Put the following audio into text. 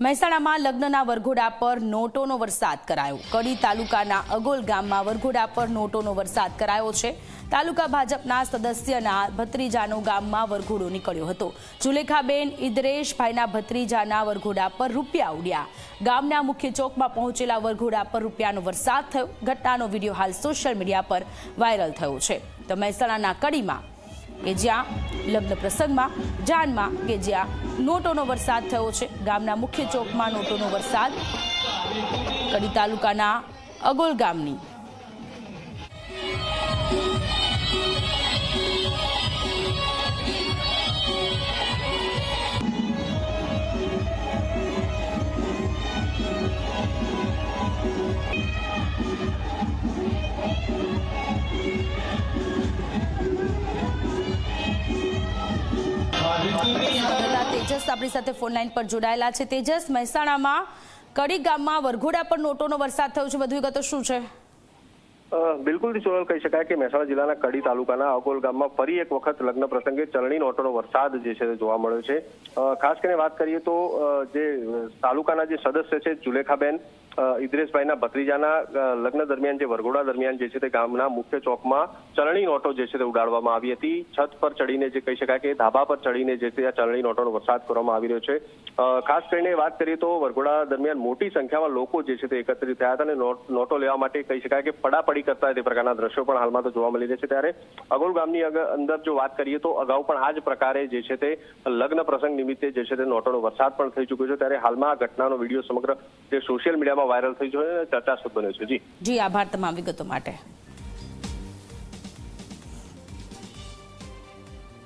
મહેસાણામાં લગ્નના વરઘોડા પર નોટોનો વરસાદ કરાયો। કડી તાલુકાના અગોલ ગામમાં વરઘોડા પર નોટોનો વરસાદ કરાયો છે। તાલુકા ભાજપના સદસ્યના ભત્રીજાનો ગામમાં વરઘોડો નીકળ્યો હતો। જુલેખાબેન ઇદરેશભાઈના ભત્રીજાના વરઘોડા પર રૂપિયા ઉડ્યા। ગામના મુખ્ય ચોકમાં પહોંચેલા વરઘોડા પર રૂપિયાનો વરસાદ થયો। ઘટનાનો વિડીયો હાલ સોશિયલ મીડિયા પર વાયરલ થયો છે। તો મહેસાણાના કડીમાં કે જ્યાં લગ્ન પ્રસંગમાં જાનમાં કે જ્યાં નોટોનો વરસાદ થયો છે। ગામના મુખ્ય ચોકમાં નોટોનો વરસાદ। કડી તાલુકાના અગોલ ગામની તેજસ આપણી સાથે ફોન લાઈન પર જોડાયેલા છે। તેજસ, મહેસાણામાં કડી ગામમાં વરઘોડા પર નોટોનો વરસાદ થયો છે, વધુ વિગતો શું છે? બિલકુલ સોનલ, કહી શકાય કે મહેસાણા જિલ્લાના કડી તાલુકાના અગોલ ગામમાં ફરી એક વખત લગ્ન પ્રસંગે ચલણી નોટોનો વરસાદ જે છે તે જોવા મળ્યો છે। ખાસ કરીને વાત કરીએ તો જે તાલુકાના જે સદસ્ય છે જુલેખાબેન ઇદરેશભાઈના ભત્રીજાના લગ્ન દરમિયાન જે વરઘોડા દરમિયાન જે છે તે ગામના મુખ્ય ચોકમાં ચલણી નોટો જે છે તે ઉડાડવામાં આવી હતી। છત પર ચડીને જે કહી શકાય કે ધાબા પર ચડીને જે છે આ ચલણી નોટોનો વરસાદ કરવામાં આવી રહ્યો છે। ખાસ કરીને વાત કરીએ તો વરઘોડા દરમિયાન મોટી સંખ્યામાં લોકો જે છે તે એકત્રિત થયા હતા અને નોટો લેવા માટે કહી શકાય કે પડાપડી કરતા તે પ્રકારના દ્રશ્યો પણ હાલમાં તો જોવા મળી રહ્યા છે। ત્યારે અગોલ ગામની અંદર જો વાત કરીએ તો અગાઉ પણ આ જ પ્રકારે જે છે તે લગ્ન પ્રસંગ નિમિત્તે જે છે તે નોટોનો વરસાદ પણ થઈ ચૂક્યો છે। ત્યારે હાલમાં આ ઘટનાનો વિડીયો સમગ્ર જે સોશિયલ મીડિયામાં વાયરલ થઈ છે, ચર્ચાસ્પદ બન્યો છે। જી આભાર તમામ વિગતો માટે।